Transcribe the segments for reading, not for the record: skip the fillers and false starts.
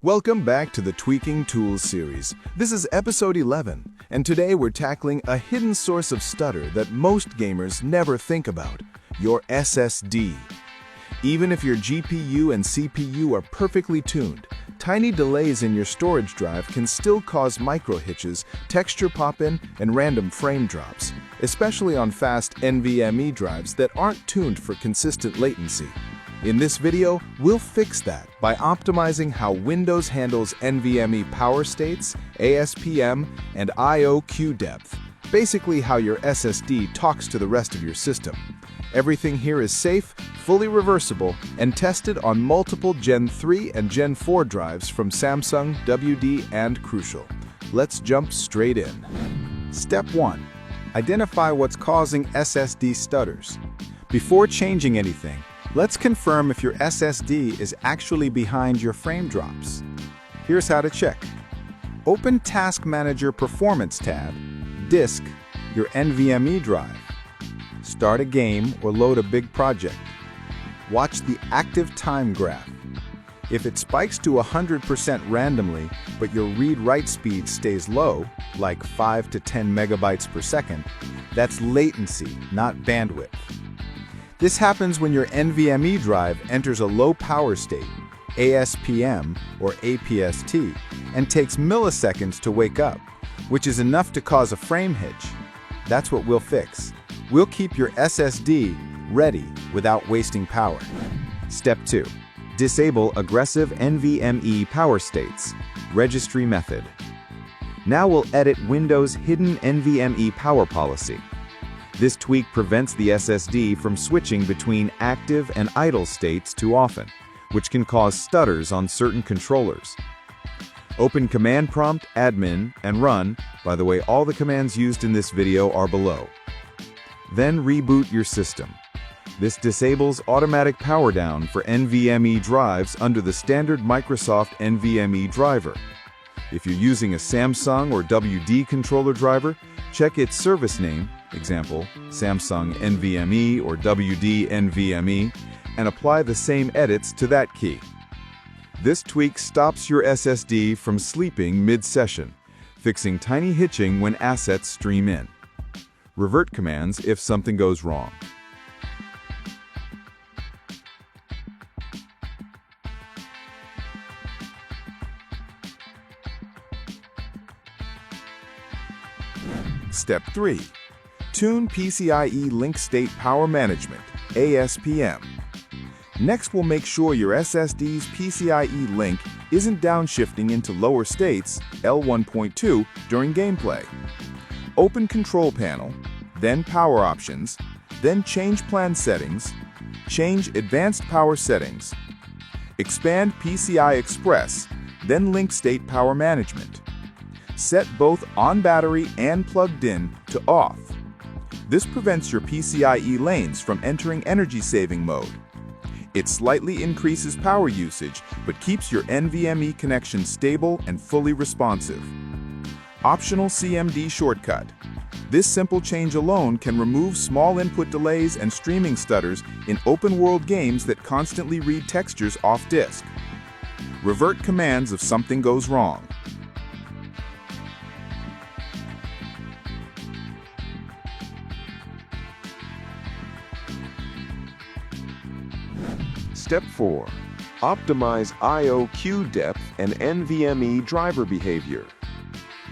Welcome back to the Tweaking Tools series. This is episode 11, and today we're tackling a hidden source of stutter that most gamers never think about, your SSD. Even if your GPU and CPU are perfectly tuned, tiny delays in your storage drive can still cause micro-hitches, texture pop-in, and random frame drops, especially on fast NVMe drives that aren't tuned for consistent latency. In this video, we'll fix that by optimizing how Windows handles NVMe power states, ASPM, and I/O queue depth, basically how your SSD talks to the rest of your system. Everything here is safe, fully reversible, and tested on multiple Gen 3 and Gen 4 drives from Samsung, WD, and Crucial. Let's jump straight in. Step 1. Identify what's causing SSD stutters. Before changing anything, let's confirm if your SSD is actually behind your frame drops. Here's how to check. Open Task Manager Performance tab, Disk, your NVMe drive. Start a game or load a big project. Watch the active time graph. If it spikes to 100% randomly, but your read-write speed stays low, like 5 to 10 megabytes per second, that's latency, not bandwidth. This happens when your NVMe drive enters a low power state, ASPM or APST, and takes milliseconds to wake up, which is enough to cause a frame hitch. That's what we'll fix. We'll keep your SSD ready without wasting power. Step 2. Disable aggressive NVMe power states. Registry method. Now we'll edit Windows' hidden NVMe power policy. This tweak prevents the SSD from switching between active and idle states too often, which can cause stutters on certain controllers. Open Command Prompt, Admin, and run. By the way, all the commands used in this video are below. Then reboot your system. This disables automatic power down for NVMe drives under the standard Microsoft NVMe driver. If you're using a Samsung or WD controller driver, check its service name, example, Samsung NVMe or WD NVMe, and apply the same edits to that key. This tweak stops your SSD from sleeping mid-session, fixing tiny hitching when assets stream in. Revert commands if something goes wrong. Step 3. Tune PCIe Link State Power Management, ASPM. Next, we'll make sure your SSD's PCIe link isn't downshifting into lower states, L1.2, during gameplay. Open Control Panel, then Power Options, then Change Plan Settings, change Advanced Power Settings. Expand PCI Express, then Link State Power Management. Set both on battery and plugged in to off. This prevents your PCIe lanes from entering energy-saving mode. It slightly increases power usage, but keeps your NVMe connection stable and fully responsive. Optional CMD shortcut. This simple change alone can remove small input delays and streaming stutters in open-world games that constantly read textures off disk. Revert commands if something goes wrong. Step 4. Optimize I/O queue depth and NVMe driver behavior.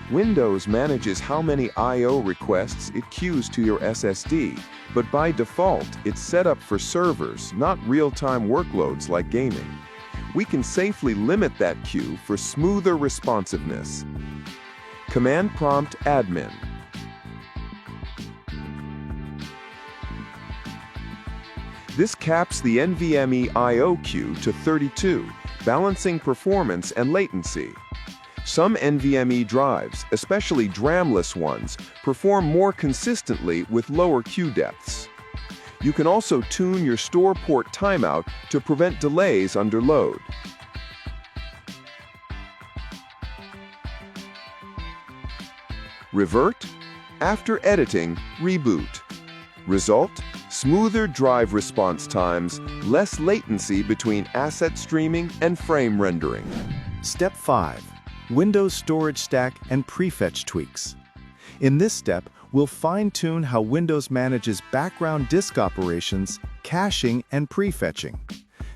Windows manages how many I/O requests it queues to your SSD, but by default, it's set up for servers, not real-time workloads like gaming. We can safely limit that queue for smoother responsiveness. Command Prompt Admin. This caps the NVMe I/O queue to 32, balancing performance and latency. Some NVMe drives, especially DRAM-less ones, perform more consistently with lower queue depths. You can also tune your store port timeout to prevent delays under load. Revert. After editing, reboot. Result: smoother drive response times, less latency between asset streaming and frame rendering. Step 5. Windows Storage Stack and Prefetch Tweaks. In this step, we'll fine-tune how Windows manages background disk operations, caching, and prefetching.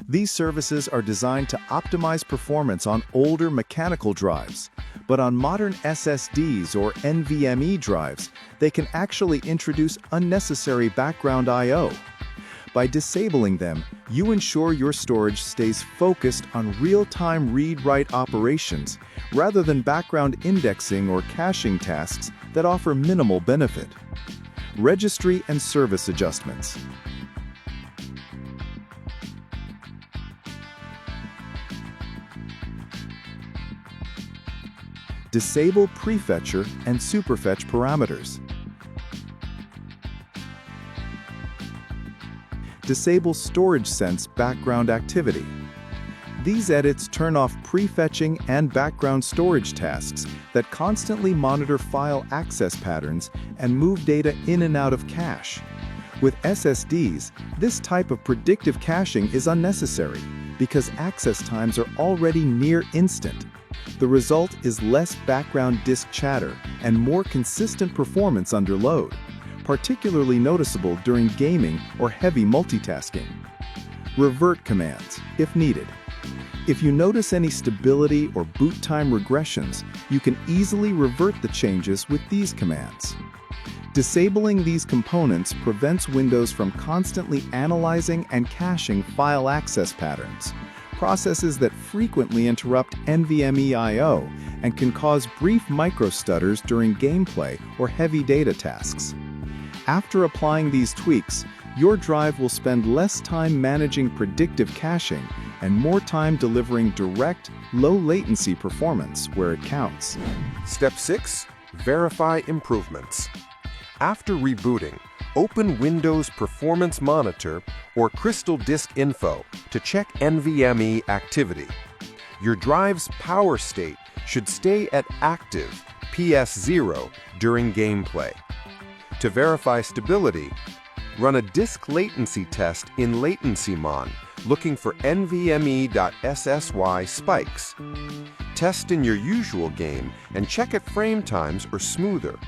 These services are designed to optimize performance on older mechanical drives, but on modern SSDs or NVMe drives, they can actually introduce unnecessary background I/O. By disabling them, you ensure your storage stays focused on real-time read-write operations rather than background indexing or caching tasks that offer minimal benefit. Registry and service adjustments. Disable prefetcher and superfetch parameters. Disable Storage Sense background activity. These edits turn off prefetching and background storage tasks that constantly monitor file access patterns and move data in and out of cache. With SSDs, this type of predictive caching is unnecessary because access times are already near instant. The result is less background disk chatter and more consistent performance under load, particularly noticeable during gaming or heavy multitasking. Revert commands, if needed. If you notice any stability or boot time regressions, you can easily revert the changes with these commands. Disabling these components prevents Windows from constantly analyzing and caching file access patterns, processes that frequently interrupt NVMe I/O and can cause brief microstutters during gameplay or heavy data tasks. After applying these tweaks, your drive will spend less time managing predictive caching and more time delivering direct, low-latency performance where it counts. Step 6. Verify improvements. After rebooting, open Windows Performance Monitor or Crystal Disk Info to check NVMe activity. Your drive's power state should stay at active PS0 during gameplay. To verify stability, run a disk latency test in LatencyMon looking for NVMe.SSY spikes. Test in your usual game and check at frame times or smoother.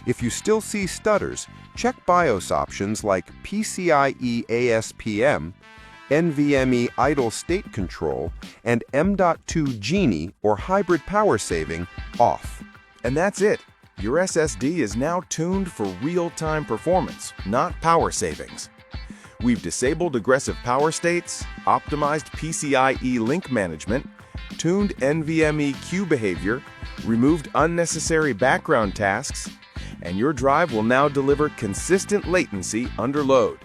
If you still see stutters, check BIOS options like PCIe ASPM, NVMe Idle State Control, and M.2 Genie or Hybrid Power Saving off. And that's it. Your SSD is now tuned for real-time performance, not power savings. We've disabled aggressive power states, optimized PCIe link management, tuned NVMe queue behavior, removed unnecessary background tasks, and your drive will now deliver consistent latency under load,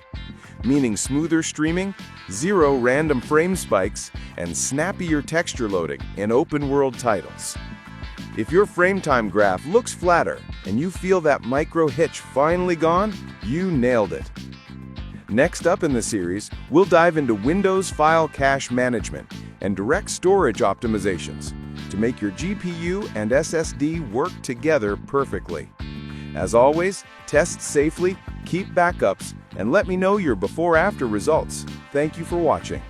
meaning smoother streaming, zero random frame spikes, and snappier texture loading in open-world titles. If your frame time graph looks flatter and you feel that micro hitch finally gone, you nailed it. Next up in the series, we'll dive into Windows File Cache Management and direct storage optimizations to make your GPU and SSD work together perfectly. As always, test safely, keep backups, and let me know your before-after results. Thank you for watching.